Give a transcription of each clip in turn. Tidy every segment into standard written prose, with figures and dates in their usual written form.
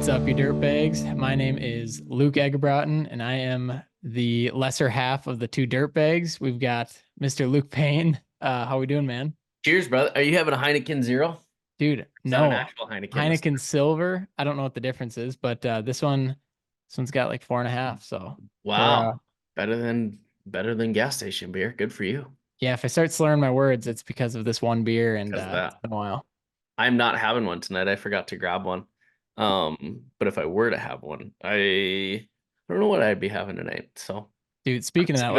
up, you dirtbags? My name is Luke Egerbrotten, and I am the lesser half of the two dirtbags. We've got Mr. Luke Payne. How we doing, man? Cheers, brother. Are you having a Heineken Zero? Dude, Is that an no. actual Heineken? Heineken Silver. I don't know what the difference is, but this one's got like 4.5. So we're Wow. Better than gas station beer. Good for you. yeah, if I start slurring my words, it's because of this one beer, and Because of it's that. been a while. I'm not having one tonight. I forgot to grab one. But if I were to have one, I don't know what I'd be having tonight. So Dude, I'm speaking of that, saving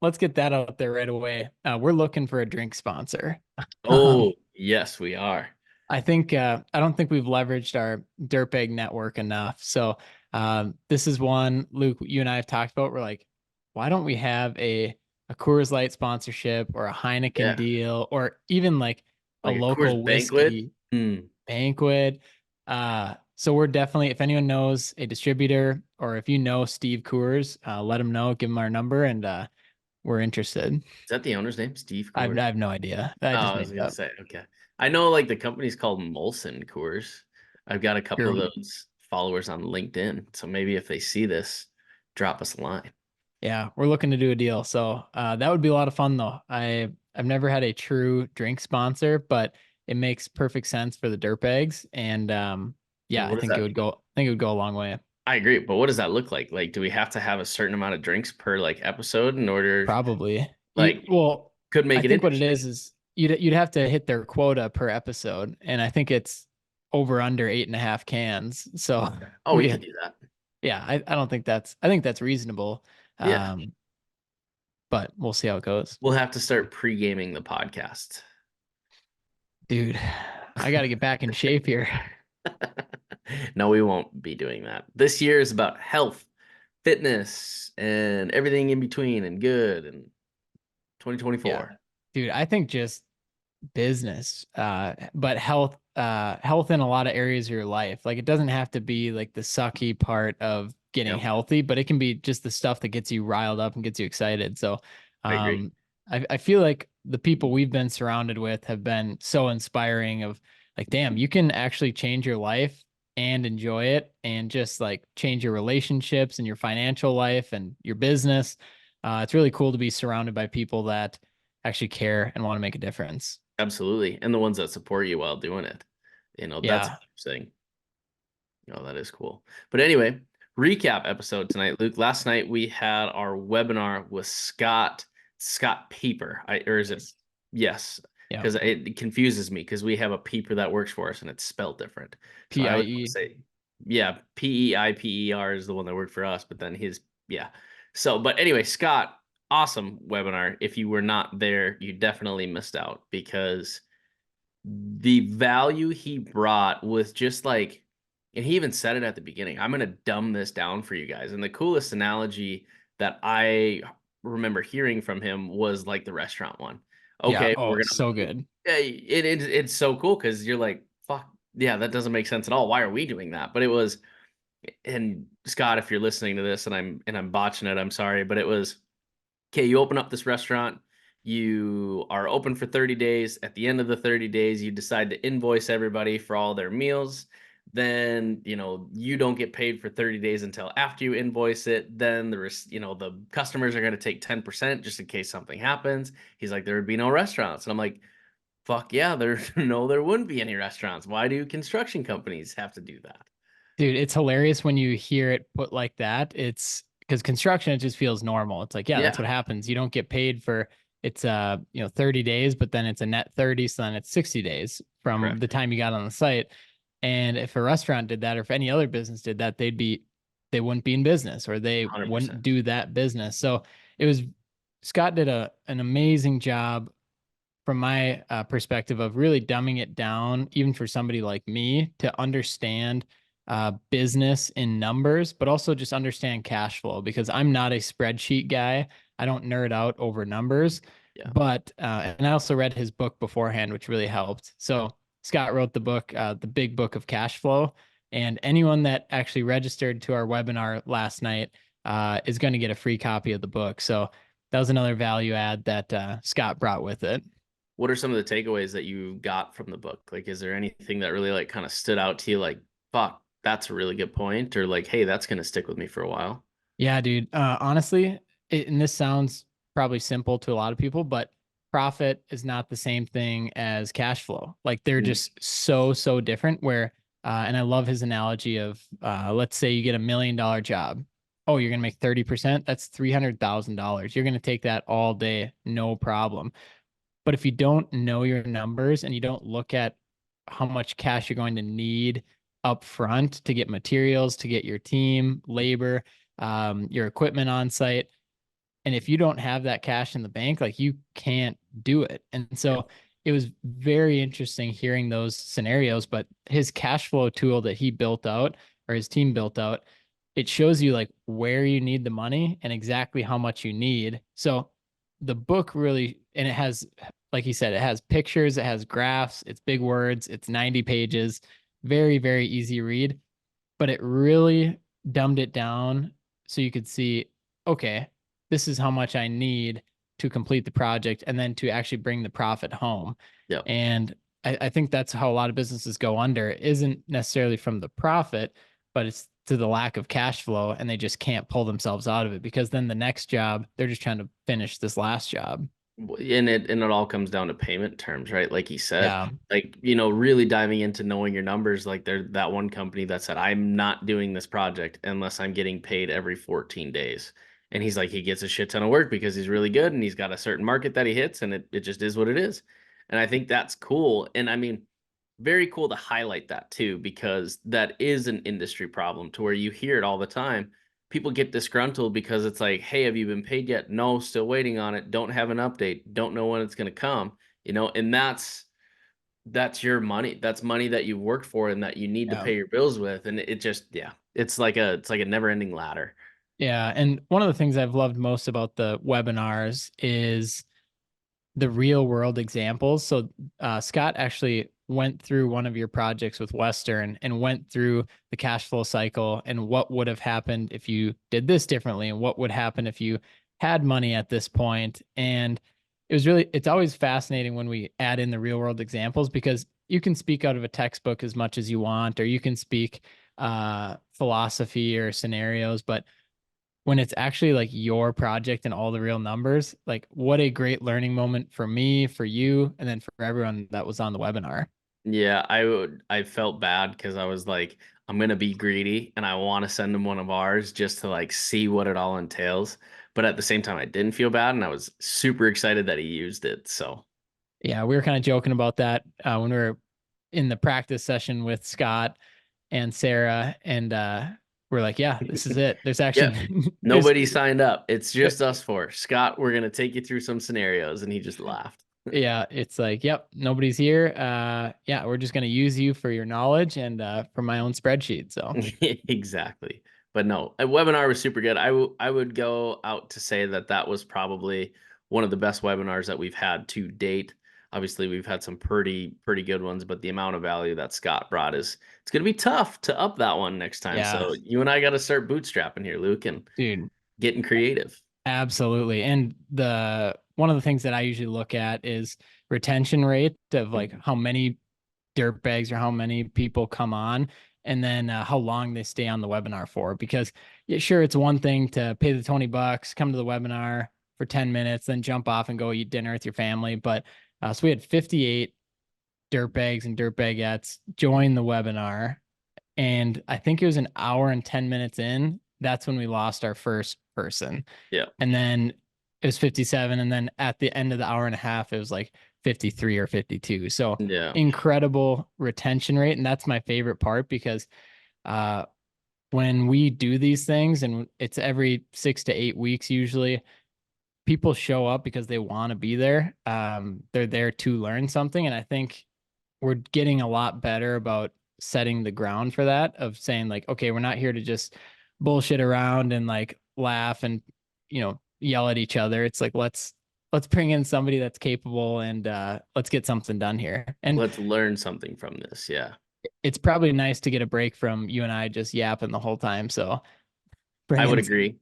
let's up. get that out there right away. We're looking for a drink sponsor. Oh, yes, we are. I don't think we've leveraged our Dirtbag network enough. So this is one, Luke, you and I have talked about. We're like, why don't we have a Coors Light sponsorship or a Heineken Yeah. deal or even like a Like a Coors local Banquet. whiskey Hmm. banquet? So we're definitely, if anyone knows a distributor or if you know Steve Coors, let him know, give him our number, and we're interested. Is that the owner's name? Steve I Coors? have no idea. I Oh, just I made was it gonna up. say, okay. I know like the company's called Molson Coors. I've got a couple of Sure. those followers on LinkedIn. So maybe if they see this, drop us a line. Yeah, we're looking to do a deal. So that would be a lot of fun though. I've never had a true drink sponsor, but it makes perfect sense for the dirtbags. And And yeah, what does that I think it would go a long way. I agree, but what does that look like? Like, do we have to have a certain amount of drinks per like episode in order Probably. like Well, could I make it think what it interesting? is you'd have to hit their quota per episode, and I think it's over under 8.5 cans. So Okay. Oh, we we could do that. yeah, I don't think I think that's reasonable. Yeah. Um, but we'll see how it goes. We'll have to start pre-gaming the podcast. Dude, I got to get back in shape here. No, we won't be doing that. This year is about health, fitness, and everything in between and good and Yeah. 2024. Dude, I think just business, but health in a lot of areas of your life. Like it doesn't have to be like the sucky part of getting Yep, healthy, but it can be just the stuff that gets you riled up and gets you excited. So, I agree. um, I feel like the people we've been surrounded with have been so inspiring of like, damn, you can actually change your life and enjoy it and just like change your relationships and your financial life and your business. It's really cool to be surrounded by people that actually care and want to make a difference. Absolutely. And the ones that support you while doing it. That's Yeah, interesting. That is cool. But anyway, recap episode tonight, Luke. Last night we had our webinar with Scott Peeper. Or is it? nice. Yes, Yeah, because it confuses me because we have a Peeper that works for us and it's spelled different. So I always want to PIE. say, yeah, Peiper is the one that worked for us, but then yeah. So, but anyway, Scott, awesome webinar. If you were not there, you definitely missed out because the value he brought was just like, and he even said it at the beginning, I'm going to dumb this down for you guys. And the coolest analogy that I remember hearing from him was like the restaurant one. Yeah. Okay, Oh, so good. it's so cool because you're like, fuck, yeah, that doesn't make sense at all. Why are we doing that? But it was, and Scott, if you're listening to this and I'm botching it, I'm sorry, but it was, okay, you open up this restaurant, you are open for 30 days. At the end of the 30 days, you decide to invoice everybody for all their meals. Then, you don't get paid for 30 days until after you invoice it. Then the customers are going to take 10% just in case something happens. He's like, there would be no restaurants. And I'm like, fuck yeah, there wouldn't be any restaurants. Why do construction companies have to do that? Dude, it's hilarious when you hear it put like that. It's because construction, it just feels normal. It's like, yeah, that's Yeah, what happens. You don't get paid for it's 30 days, but then it's a net 30, so then it's 60 days from the correct. time you got on the site. And if a restaurant did that, or if any other business did that, they wouldn't be in business or they wouldn't 100%. do that business. So it was Scott did an amazing job from my perspective of really dumbing it down, even for somebody like me to understand business in numbers, but also just understand cash flow because I'm not a spreadsheet guy. I don't nerd out over numbers, Yeah. but and I also read his book beforehand, which really helped. So Scott wrote the book, The Big Book of Cash Flow, and anyone that actually registered to our webinar last night is going to get a free copy of the book. So that was another value add that Scott brought with it. What are some of the takeaways that you got from the book? Like, is there anything that really like kind of stood out to you? Like, fuck, that's a really good point, or like, hey, that's going to stick with me for a while. Yeah, dude. Honestly, and this sounds probably simple to a lot of people, but profit is not the same thing as cash flow. Like they're Mm. just so, so different. And I love his analogy of, let's say you get $1 million job. Oh, you're going to make 30%. That's $300,000. You're going to take that all day, no problem. But if you don't know your numbers and you don't look at how much cash you're going to need up front to get materials, to get your team, labor, your equipment on site, and if you don't have that cash in the bank, like you can't do it. And Yeah. so it was very interesting hearing those scenarios. But his cash flow tool that he built out or his team built out, it shows you like where you need the money and exactly how much you need. So the book really, and it has, like he said, it has pictures, it has graphs, it's big words, it's 90 pages, very, very easy read, but it really dumbed it down so you could see, okay, this is how much I need to complete the project and then to actually bring the profit home. Yeah. And I think that's how a lot of businesses go under. It isn't necessarily from the profit, but it's to the lack of cash flow and they just can't pull themselves out of it because then the next job, they're just trying to finish this last job. And it all comes down to payment terms, right? Like he said, Yeah. like, really diving into knowing your numbers. Like there, that one company that said, I'm not doing this project unless I'm getting paid every 14 days. And he's like, he gets a shit ton of work because he's really good and he's got a certain market that he hits, and it just is what it is. And I think that's cool. And I mean, very cool to highlight that too, because that is an industry problem to where you hear it all the time. People get disgruntled because it's like, hey, have you been paid yet? No, still waiting on it. Don't have an update. Don't know when it's going to come. And that's your money. That's money that you worked for and that you need to Yeah. pay your bills with. And it just, yeah, it's like a never ending ladder. Yeah. And one of the things I've loved most about the webinars is the real world examples. So Scott actually went through one of your projects with Western and went through the cash flow cycle and what would have happened if you did this differently and what would happen if you had money at this point. And it's always fascinating when we add in the real world examples because you can speak out of a textbook as much as you want, or you can speak philosophy or scenarios, but when it's actually like your project and all the real numbers, like what a great learning moment for me, for you, and then for everyone that was on the webinar. Yeah, I felt bad because I was like, I'm gonna be greedy and I want to send him one of ours just to like see what it all entails. But at the same time, I didn't feel bad and I was super excited that he used it. So Yeah, we were kind of joking about that when we were in the practice session with Scott and Sarah, and we're like, yeah, this is it. There's yeah, actually there's nobody signed up. It's just us four. Scott, we're gonna take you through some scenarios, and he just laughed. yeah, it's like, yep, nobody's here. Yeah, we're just gonna use you for your knowledge and for my own spreadsheet. So Exactly. But no, a webinar was super good. I would go out to say that that was probably one of the best webinars that we've had to date. Obviously, we've had some pretty good ones, but the amount of value that Scott brought is it's going to be tough to up that one next time. yeah, So you and I got to start bootstrapping here, Luke, and dude. getting creative. Absolutely. And the one of the things that I usually look at is retention rate of like how many dirt bags or how many people come on and then how long they stay on the webinar for. Because yeah, sure, it's one thing to pay the $20, come to the webinar for 10 minutes, then jump off and go eat dinner with your family. But so we had 58 dirt bags and dirt bagettes join the webinar. And I think it was an hour and 10 minutes in. That's when we lost our first person. Yeah. And then it was 57. And then at the end of the hour and a half, it was like 53 or 52. So Yeah. incredible retention rate. And that's my favorite part because uh, when we do these things, and it's every 6 to 8 weeks usually, people show up because they want to be there. They're there to learn something. And I think we're getting a lot better about setting the ground for that, of saying like, okay, we're not here to just bullshit around and like laugh and yell at each other. It's like let's bring in somebody that's capable and let's get something done here. And Let's learn something from this. Yeah. it's probably nice to get a break from you and I just yapping the whole time. So bring I would in agree.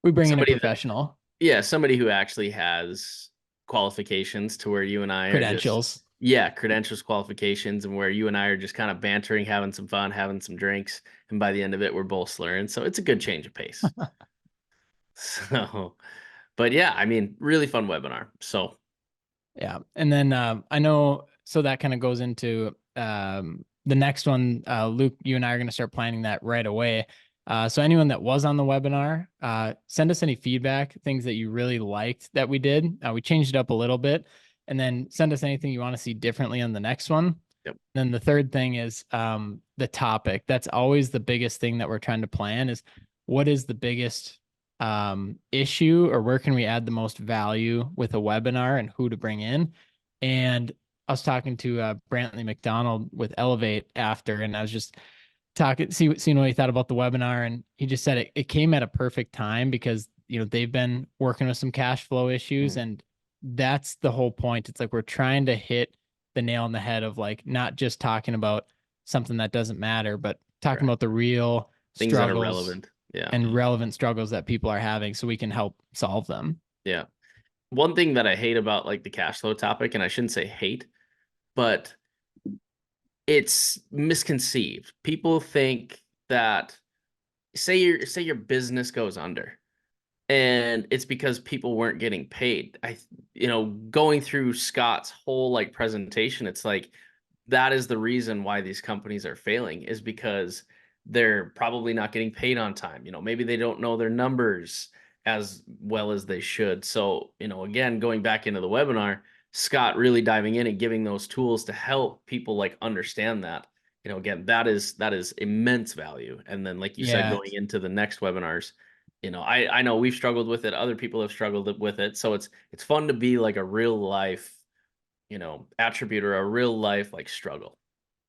we bring in a Somebody that, professional. yeah, somebody who actually has qualifications to where you and I are just, Credentials. Yeah, credentials, qualifications, and where you and I are just kind of bantering, having some fun, having some drinks, and by the end of it, we're both slurring. So it's a good change of pace. So, but yeah, I mean, really fun webinar. So Yeah. And then I know, so that kind of goes into the next one. Luke, you and I are going to start planning that right away. So anyone that was on the webinar, send us any feedback, things that you really liked that we did. We changed it up a little bit, and then send us anything you want to see differently on the next one. yep. Then the third thing is the topic. That's always the biggest thing that we're trying to plan is what is the biggest issue, or where can we add the most value with a webinar and who to bring in. And I was talking to Brantley McDonald with Elevate after, and I was just seeing what he thought about the webinar. And he just said it came at a perfect time because, they've been working with some cash flow issues, and that's the whole point. It's like, we're trying to hit the nail on the head of like, not just talking about something that doesn't matter, but talking about the real things that are struggles relevant. Yeah. and relevant struggles that people are having, so we can help solve them. Yeah. One thing that I hate about like the cash flow topic, and I shouldn't say hate, but it's misconceived. People think that say your business goes under and it's because people weren't getting paid. Going through Scott's whole like presentation, it's like that is the reason why these companies are failing, is because they're probably not getting paid on time. Maybe they don't know their numbers as well as they should. So, again, going back into the webinar, Scott really diving in and giving those tools to help people like understand that. Again, that is immense value. And then, like you said, going into the next webinars, I know we've struggled with it. Other people have struggled with it. So it's fun to be like a real life, attribute or a real life like struggle.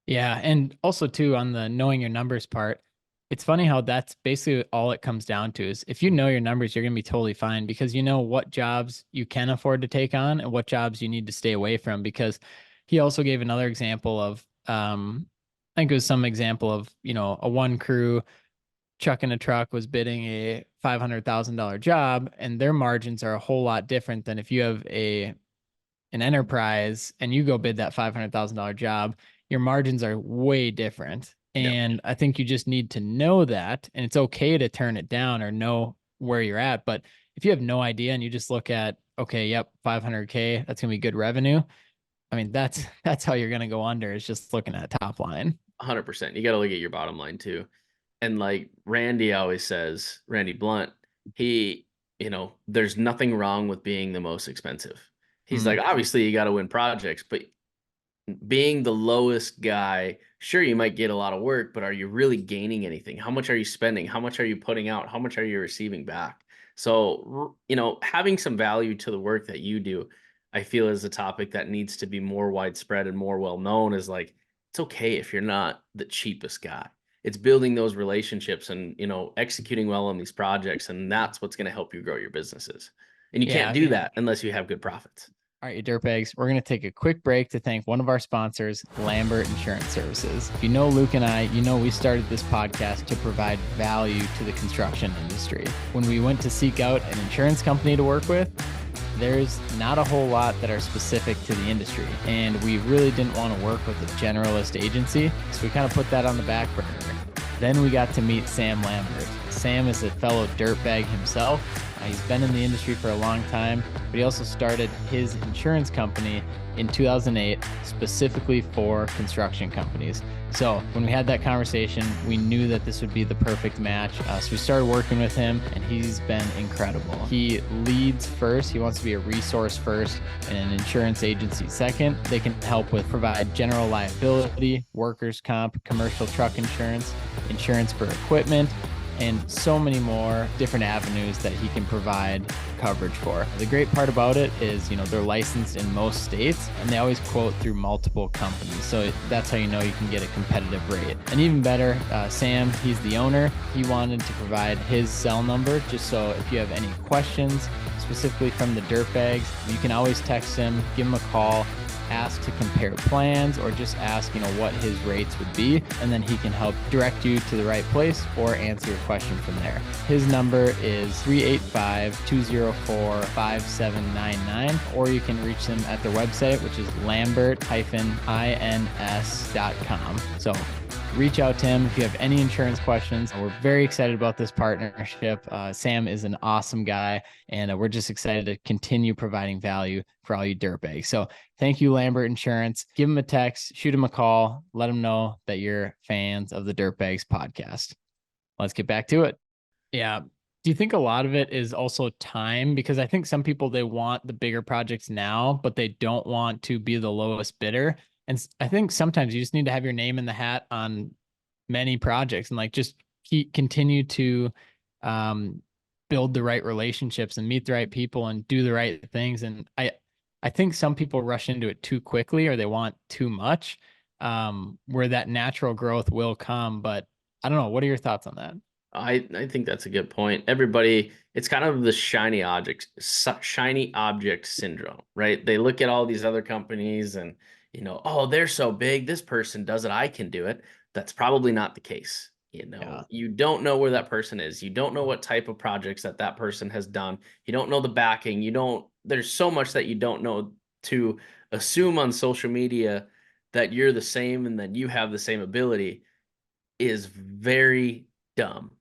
Yeah. And also too, on the knowing your numbers part, it's funny how that's basically all it comes down to is if you know your numbers, you're going to be totally fine because you know what jobs you can afford to take on and what jobs you need to stay away from. Because he also gave another example of, I think it was some example of, a one crew truck in a truck was bidding a $500,000 job, and their margins are a whole lot different than if you have an enterprise and you go bid that $500,000 job. Your margins are way different. And yep. I think you just need to know that, and it's okay to turn it down or know where you're at. But if you have no idea and you just look at, okay, yep, 500K, that's gonna be good revenue. I mean, that's how you're gonna go under, is just looking at top line. 100%. You got to look at your bottom line too. And like Randy always says, Randy Blunt, there's nothing wrong with being the most expensive. He's like, obviously you got to win projects, but being the lowest guy, sure, you might get a lot of work, but are you really gaining anything? How much are you spending? How much are you putting out? How much are you receiving back? So, having some value to the work that you do, I feel is a topic that needs to be more widespread and more well known. Is like, it's okay if you're not the cheapest guy. It's building those relationships and, executing well on these projects. And that's what's going to help you grow your businesses. And you can't do that unless you have good profits. All right, you dirtbags, we're going to take a quick break to thank one of our sponsors, Lambert Insurance Services. If you know Luke and I, we started this podcast to provide value to the construction industry. When we went to seek out an insurance company to work with, there's not a whole lot that are specific to the industry. And we really didn't want to work with a generalist agency, so we kind of put that on the back burner. Then we got to meet Sam Lambert. Sam is a fellow dirtbag himself. He's been in the industry for a long time, but he also started his insurance company in 2008 specifically for construction companies. So when we had that conversation, we knew that this would be the perfect match. So we started working with him, and he's been incredible. He leads first. He wants to be a resource first and an insurance agency second. They can help with provide general liability, workers' comp, commercial truck insurance, insurance for equipment, and so many more different avenues that he can provide coverage for. The great part about it is, they're licensed in most states, and they always quote through multiple companies. So that's how you know you can get a competitive rate. And even better, Sam, he's the owner. He wanted to provide his cell number just so if you have any questions, specifically from the dirtbags, you can always text him, give him a call. ask to compare plans or just ask, what his rates would be. And then he can help direct you to the right place or answer your question from there. His number is 385-204-5799, or you can reach them at their website, which is lambert-ins.com. So reach out to him if you have any insurance questions. We're very excited about this partnership. Sam is an awesome guy, and we're just excited to continue providing value for all you dirtbags. So thank you, Lambert Insurance. Give him a text, shoot him a call, let him know that you're fans of the Dirtbags podcast. Let's get back to it. Yeah. Do you think a lot of it is also time? Because I think some people, they want the bigger projects now, but they don't want to be the lowest bidder. And I think sometimes you just need to have your name in the hat on many projects and like just continue to build the right relationships and meet the right people and do the right things. And I think some people rush into it too quickly, or they want too much, where that natural growth will come. But I don't know. What are your thoughts on that? I think that's a good point. Everybody, it's kind of the shiny object syndrome, right? They look at all these other companies and, oh, they're so big, this person does it, I can do it. That's probably not the case. Yeah. You don't know where that person is. You don't know what type of projects that person has done. You don't know the backing. There's so much that you don't know. To assume on social media that you're the same and that you have the same ability is very dumb.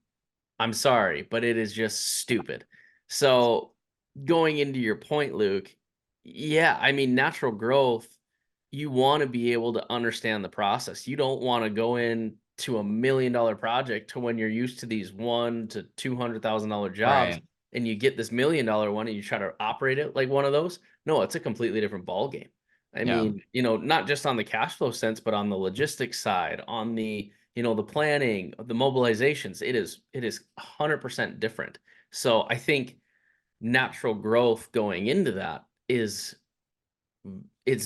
I'm sorry, but it is just stupid. So going into your point, Luke, yeah, I mean, natural growth, you want to be able to understand the process. You don't want to go in to $1 million project to when you're used to these $1 to $200,000 jobs, Right. and you get this $1 million one and you try to operate it like one of those. No, it's a completely different ball game. I Yeah. mean, not just on the cash flow sense, but on the logistics side, on the the planning, the mobilizations, it is 100% different. So I think natural growth going into that it's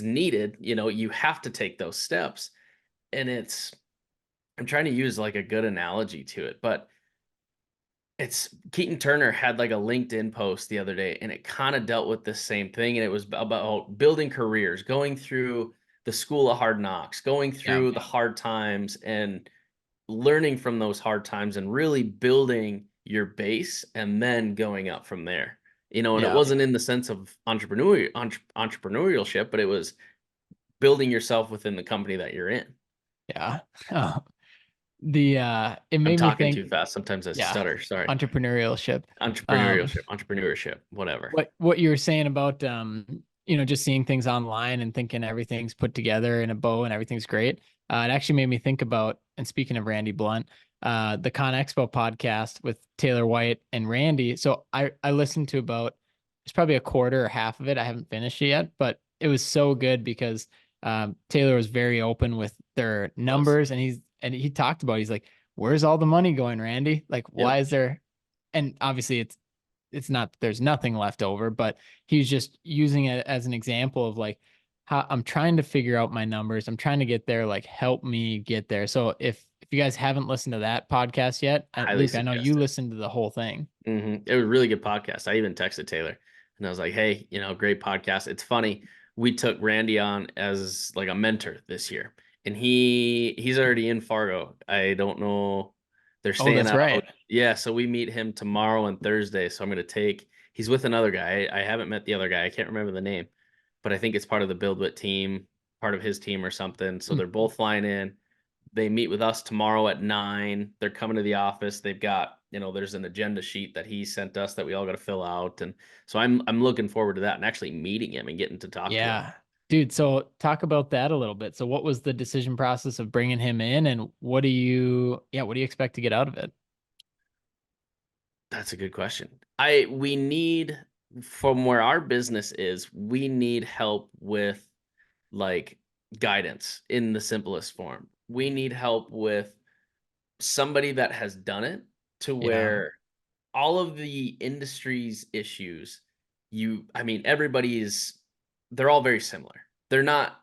needed. You have to take those steps, and I'm trying to use like a good analogy to it, but it's Keaton Turner had like a LinkedIn post the other day, and it kind of dealt with the same thing. And it was about building careers, going through the school of hard knocks, going Yeah. through the hard times, and learning from those hard times and really building your base and then going up from there. And it Yeah. wasn't in the sense of entrepreneurship, but it was building yourself within the company that you're in. Yeah. Oh, it I'm made me talking think, too fast. Sometimes I yeah, stutter. Sorry. entrepreneurship. Entrepreneurship, whatever. What you were saying about just seeing things online and thinking everything's put together in a bow and everything's great. It actually made me think about, and speaking of Randy Blunt, the Con Expo podcast with Taylor White and Randy. So I listened to about, it's probably a quarter or half of it. I haven't finished it yet, but it was so good because Taylor was very open with their Was. numbers, and he talked about, he's like, where's all the money going, Randy? Like, why Yep. is there? And obviously it's not, there's nothing left over, but he's just using it as an example of like, how I'm trying to figure out my numbers. I'm trying to get there. Like, help me get there. So if you guys haven't listened to that podcast yet, Highly Luke, I know you suggested. listened to the whole thing. It was a really good podcast. I even texted Taylor and I was like, hey, great podcast. It's funny. We took Randy on as like a mentor this year, and he's already in Fargo. I don't know. They're Oh, staying that's at a right. hotel. Yeah, so we meet him tomorrow and Thursday. So I'm going to he's with another guy. I haven't met the other guy. I can't remember the name, but I think it's part of the BuildWit team, part of his team or something. So they're both flying in. They meet with us tomorrow at 9. They're coming to the office. They've got, there's an agenda sheet that he sent us that we all got to fill out. And so I'm looking forward to that and actually meeting him and getting to talk to him. Yeah. Dude, so talk about that a little bit. So what was the decision process of bringing him in, and what do you expect to get out of it? That's a good question. We need, from where our business is, we need help with like guidance in the simplest form. We need help with somebody that has done it, to Yeah. where all of the industry's issues, I mean, they're all very similar. They're not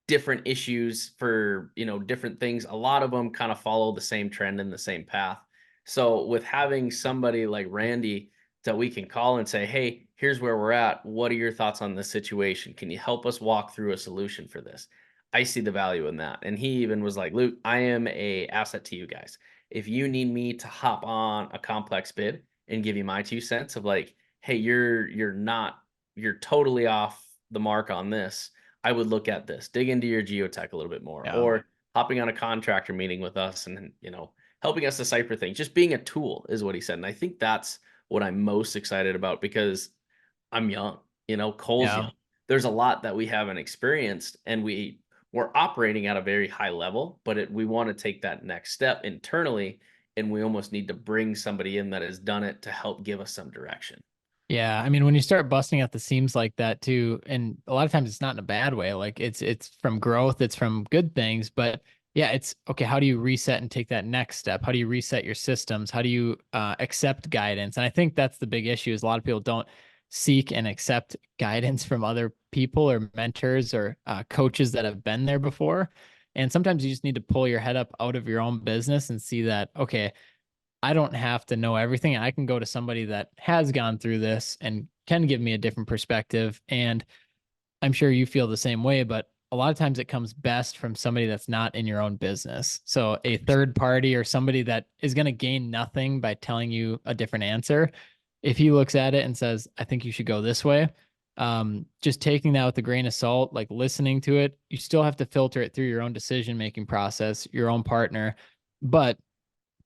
different issues for, different things. A lot of them kind of follow the same trend and the same path. So with having somebody like Randy that we can call and say, hey, here's where we're at. What are your thoughts on this situation? Can you help us walk through a solution for this? I see the value in that. And he even was like, Luke, I am a asset to you guys. If you need me to hop on a complex bid and give you my 2 cents of like, hey, you're totally off the mark on this. I would look at this, dig into your geotech a little bit more, Yeah. or hopping on a contractor meeting with us and, helping us decipher things. Just being a tool is what he said. And I think that's what I'm most excited about because I'm young, Cole's Yeah. young. There's a lot that we haven't experienced and we're operating at a very high level, but we want to take that next step internally and we almost need to bring somebody in that has done it to help give us some direction. Yeah, I mean, when you start busting out the seams like that too, and a lot of times it's not in a bad way, like it's from growth, it's from good things, but yeah, it's okay. How do you reset and take that next step? How do you reset your systems? How do you accept guidance? And I think that's the big issue is a lot of people don't seek and accept guidance from other people or mentors or coaches that have been there before. And sometimes you just need to pull your head up out of your own business and see that, okay, I don't have to know everything. I can go to somebody that has gone through this and can give me a different perspective. And I'm sure you feel the same way, but a lot of times it comes best from somebody that's not in your own business. So a third party or somebody that is going to gain nothing by telling you a different answer. If he looks at it and says, I think you should go this way, just taking that with a grain of salt, like listening to it, you still have to filter it through your own decision making process, your own partner. But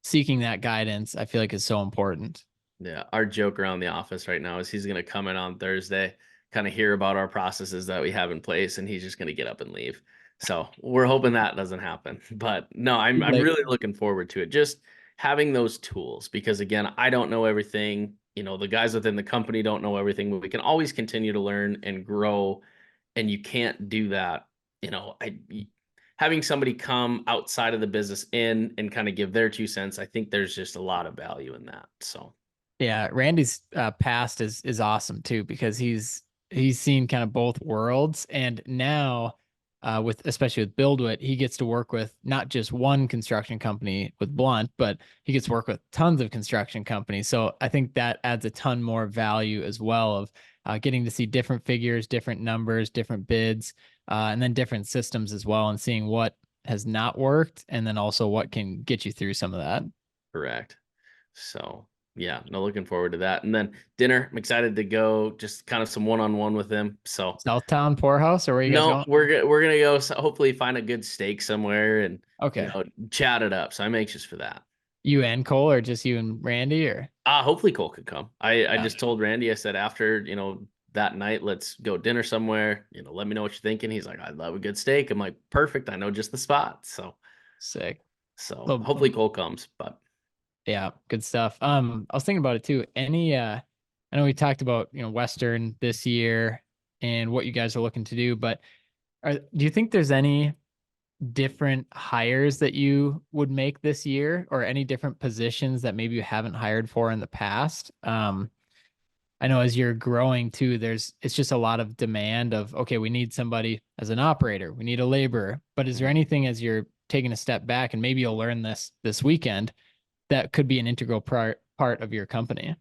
seeking that guidance, I feel like is so important. Yeah, our joke around the office right now is he's going to come in on Thursday, kind of hear about our processes that we have in place, and he's just going to get up and leave. So we're hoping that doesn't happen. But no, I'm Like, really looking forward to it. Just having those tools because again, I don't know everything. The guys within the company don't know everything, but we can always continue to learn and grow. And you can't do that. Having somebody come outside of the business in and kind of give their 2 cents, I think there's just a lot of value in that. So. yeah, Randy's past is awesome too because he's seen kind of both worlds, and now with especially with BuildWit, he gets to work with not just one construction company with Blunt, but he gets to work with tons of construction companies. So I think that adds a ton more value as well of getting to see different figures, different numbers, different bids, and then different systems as well, and seeing what has not worked, and then also what can get you through some of that. Correct. So yeah, no, looking forward to that. And then dinner, I'm excited to go. Just kind of some one-on-one with him. So Southtown Poorhouse, or where are you guys no, going? we're gonna go. Hopefully find a good steak somewhere and Okay. chat it up. So I'm anxious for that. You and Cole, or just you and Randy, or Hopefully Cole could come. I yeah, just told Randy. I said after that night, let's go dinner somewhere. Let me know what you're thinking. He's like, I love a good steak. I'm like, perfect. I know just the spot. So sick. so Well, hopefully Cole comes. But yeah, good stuff. I was thinking about it too. I know we talked about, Western this year and what you guys are looking to do, but do you think there's any different hires that you would make this year or any different positions that maybe you haven't hired for in the past? I know as you're growing too, it's just a lot of demand of, okay, we need somebody as an operator, we need a laborer. But is there anything as you're taking a step back, and maybe you'll learn this weekend, that could be an integral part of your company?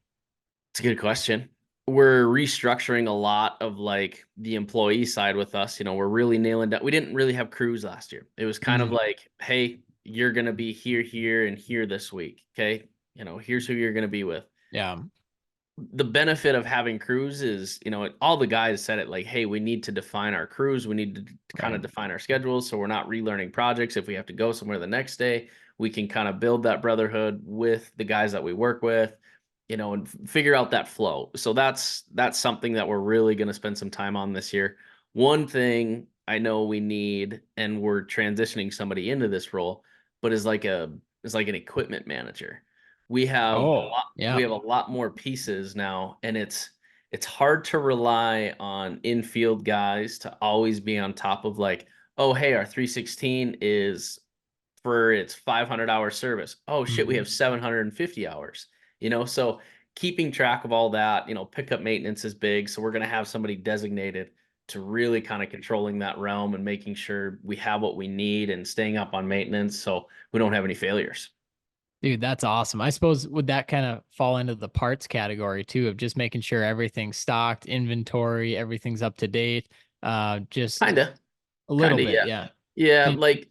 it's a good question. We're restructuring a lot of like the employee side with us. We're really nailing down. We didn't really have crews last year. It was kind of Mm, like, hey, you're gonna be here, here, and here this week. Okay. Here's who you're gonna be with. yeah. The benefit of having crews is, all the guys said it like, hey, we need to define our crews. We need to kind of Right. define our schedules. So we're not relearning projects. If we have to go somewhere the next day, we can kind of build that brotherhood with the guys that we work with, and figure out that flow. So that's something that we're really going to spend some time on this year. One thing I know we need, and we're transitioning somebody into this role, but is like an equipment manager. We have a Oh, lot we yeah. have a lot more pieces now, and it's hard to rely on infield guys to always be on top of like, oh hey, our 316 is for its 500-hour service. Oh shit, we Mhm. have 750 hours. So keeping track of all that, pickup maintenance is big. So we're gonna have somebody designated to really kind of controlling that realm and making sure we have what we need and staying up on maintenance so we don't have any failures. Dude, that's awesome. I suppose would that kind of fall into the parts category too, of just making sure everything's stocked, inventory, everything's up to date. Just Kinda, a little kinda, bit, yeah. yeah. Yeah, And like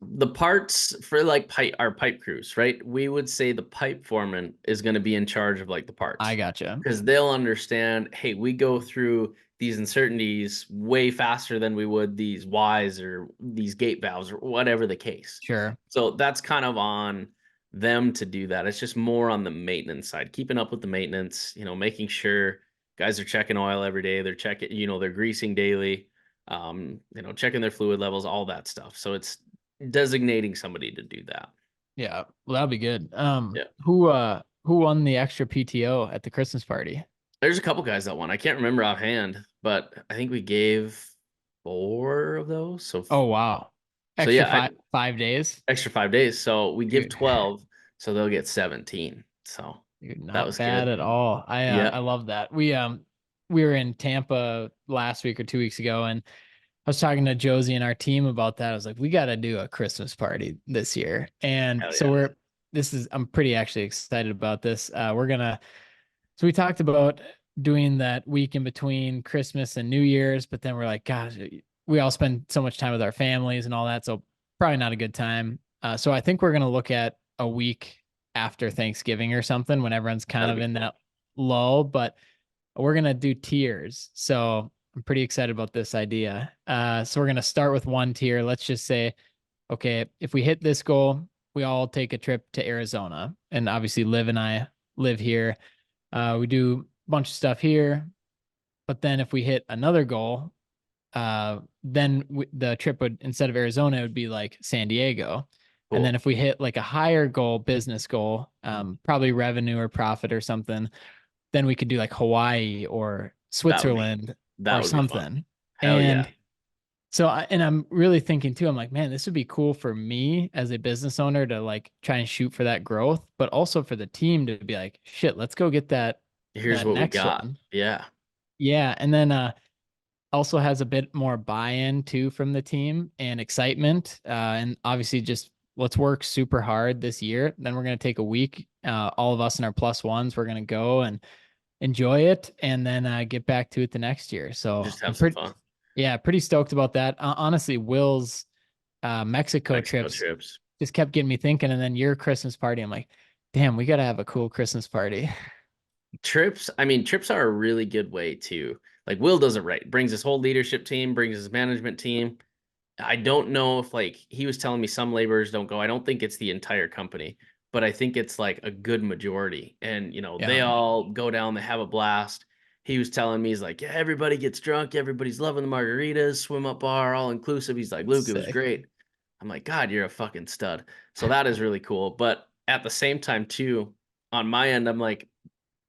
the parts for like our pipe crews, right? We would say the pipe foreman is going to be in charge of like the I parts gotcha. because they'll understand, hey, we go through these uncertainties way faster than we would these Ys or these gate valves or whatever the case. Sure. So that's kind of on them to do that. It's just more on the maintenance side, keeping up with the maintenance, making sure guys are checking oil every day, they're checking, they're greasing daily, checking their fluid levels, all that stuff. So it's designating somebody to do that. Yeah. Well, that'll be good. Yeah. Who won the extra PTO at the Christmas party? There's a couple guys that won. I can't remember offhand, but I think we gave 4 of those. So Oh, wow. so Extra yeah, five days. extra 5 days. So we give Dude, 12, so they'll get 17. So dude, that not was bad good. at all. Yeah. I love that. We were in Tampa last week or 2 weeks ago, and I was talking to Josie and our team about that. I was like, we got to do a Christmas party this year. And Hell so yeah. I'm pretty actually excited about this. So we talked about doing that week in between Christmas and New Year's, but then we're like, gosh, we all spend so much time with our families and all that. So probably not a good time. So I think we're going to look at a week after Thanksgiving or something when everyone's kind That'd of be in cool. that lull, but we're going to do tiers. So I'm pretty excited about this idea. So we're going to start with one tier. Let's just say, okay, if we hit this goal, we all take a trip to Arizona. And obviously, Liv and I live here. We do a bunch of stuff here. But then if we hit another goal, then the trip would, instead of Arizona, it would be like San Diego. And then Cool. if we hit like a higher goal, business goal, probably revenue or profit or something, then we could do like Hawaii or That would be Switzerland that or would be fun. something. Hell yeah. And so, and I'm really thinking too, I'm like, man, this would be cool for me as a business owner to like try and shoot for that growth, but also for the team to be like, shit, let's go get Here's that what we next got. one. Yeah. Yeah. And then, also has a bit more buy-in too from the team and excitement. And obviously just let's work super hard this year. Then we're going to take a week. All of us in our plus ones, we're going to go and enjoy it and then get back to it the next year. So Just I'm have some pretty, fun. yeah, pretty stoked about that. Honestly, Will's Mexico Mexico trips trips. just kept getting me thinking. And then your Christmas party, I'm like, damn, we got to have a cool Christmas party. Trips, I mean, trips are a really good way to, like, Will does it right. Brings his whole leadership team, brings his management team. I don't know if, like, he was telling me some laborers don't go. I don't think it's the entire company, but I think it's like a good majority. And, Yeah. they all go down, they have a blast. He was telling me, he's like, yeah, everybody gets drunk, everybody's loving the margaritas, swim up bar, all inclusive. He's like, Luke, it was Sick. great. I'm like, God, you're a fucking stud. So that is really cool. But at the same time, too, on my end, I'm like,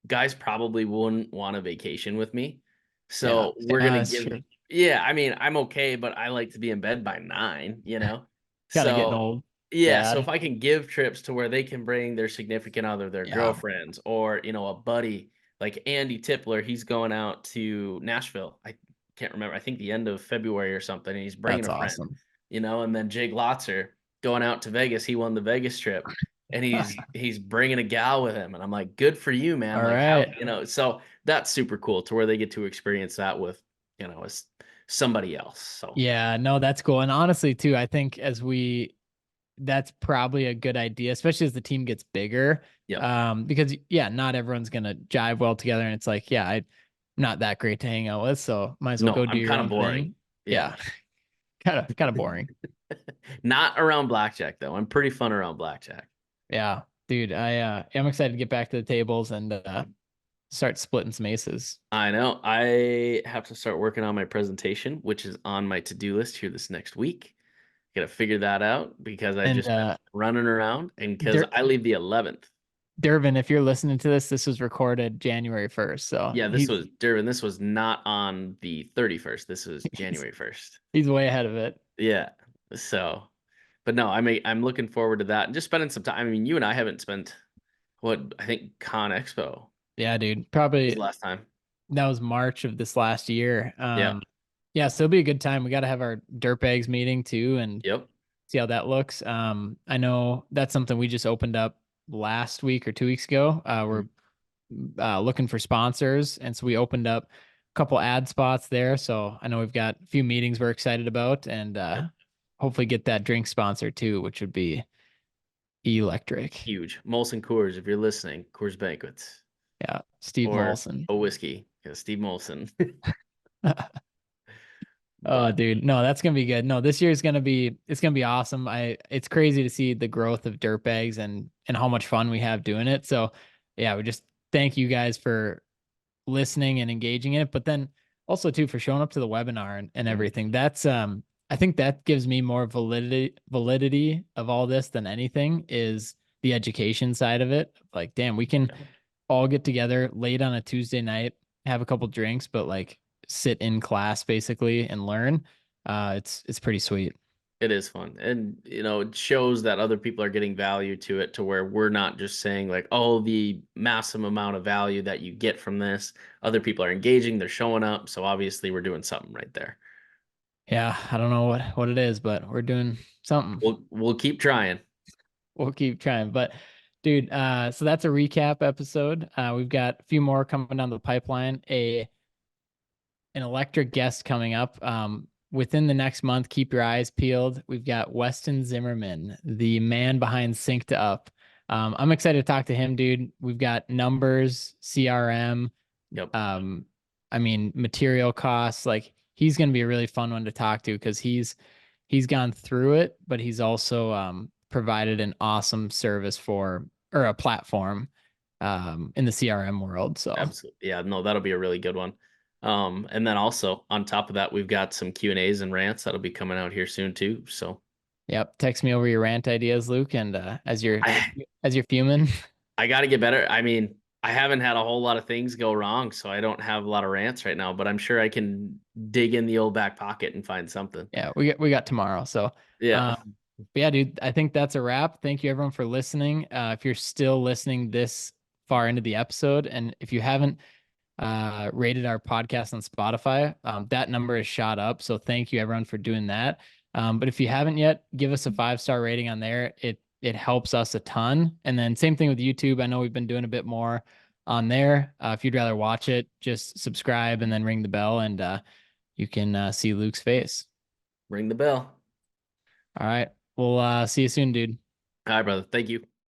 guys probably wouldn't want a vacation with me. Yeah. So we're Yeah, gonna that's give, true. yeah, I mean, I'm okay, but I like to be in bed by 9. Kind of getting So old. yeah, so if Dad. I can give trips to where they can bring their significant other, their Yeah. girlfriends, or a buddy like Andy Tipler, he's going out to Nashville. I can't remember. I think the end of February or something, and he's bringing That's a friend. awesome. And then Jake Lotzer going out to Vegas. He won the Vegas trip, and he's bringing a gal with him, and I'm like, good for you, man. All Like how right. so that's super cool to where they get to experience that with as somebody else. So Yeah, no, that's cool. And honestly, too, I think that's probably a good idea, especially as the team gets bigger. yep. Because yeah, not everyone's gonna jive well together. And it's like, yeah, I'm not that great to hang out with, so might as well No, go do I'm your kind of own boring. thing. Yeah. Yeah, kind of boring. Not around blackjack though. I'm pretty fun around blackjack. Yeah, dude, I'm excited to get back to the tables and start splitting some aces. I know. I have to start working on my presentation, which is on my to-do list here this next week. Gotta figure that out because I've And just been running around and because Der- I leave the 11th. Durbin, if you're listening to this was recorded January 1st, so Yeah, this was Durban. This was not on the 31st. This was he's January 1st. he's way ahead of it. Yeah. So, but no, I'm looking forward to that and just spending some time. I mean, you and I haven't spent what I think Con Expo Yeah, dude. was Probably the last time. that was March of this last year. Yeah. Yeah, so it'll be a good time. We got to have our dirtbags meeting too and Yep. see how that looks. I know that's something we just opened up last week or 2 weeks ago. We're looking for sponsors, and so we opened up a couple ad spots there. So I know we've got a few meetings we're excited about, and Yep. hopefully get that drink sponsor too, which would be electric. Huge. Molson Coors, if you're listening, Coors Banquets Yeah, Steve or Molson. a whiskey. Yeah, Steve Molson. Oh, But dude, no, that's gonna be good. No, this year is gonna be it's gonna be awesome. It's crazy to see the growth of dirt bags and how much fun we have doing it. So, yeah, we just thank you guys for listening and engaging in it, but then also too for showing up to the webinar and everything. That's I think that gives me more validity of all this than anything is the education side of it. Like, damn, we can all get together late on a Tuesday night, have a couple drinks, but like sit in class basically and learn. It's pretty sweet. it is fun. And it shows that other people are getting value to it to where we're not just saying like, oh, the massive amount of value that you get from this. Other people are engaging, they're showing up. So obviously we're doing something right there. Yeah, I don't know what it is, but we're doing something. We'll keep trying. We'll keep trying. But dude, so that's a recap episode. We've got a few more coming down the pipeline. An electric guest coming up. Within the next month, keep your eyes peeled. We've got Weston Zimmerman, the man behind Sync to Up. I'm excited to talk to him, dude. We've got numbers, CRM, Yep. I mean, material costs. Like he's going to be a really fun one to talk to because he's gone through it, but he's also provided an awesome service for or a platform in the CRM world. So Absolutely. Yeah, no, that'll be a really good one. And then also on top of that, we've got some Q&As and rants that'll be coming out here soon too. So yep, text me over your rant ideas, Luke, and I as you're fuming. I got to get better. I mean, I haven't had a whole lot of things go wrong, so I don't have a lot of rants right now, but I'm sure I can dig in the old back pocket and find something. Yeah, we got tomorrow. So Yeah. um but yeah, dude, I think that's a wrap. Thank you everyone for listening. If you're still listening this far into the episode, and if you haven't rated our podcast on Spotify, that number is shot up. So thank you everyone for doing that. But if you haven't yet, give us a 5-star rating on there. It helps us a ton. And then same thing with YouTube. I know we've been doing a bit more on there. If you'd rather watch it, just subscribe and then ring the bell, and you can see Luke's face. Ring the bell. All right. We'll see you soon, dude. All right, brother. Thank you.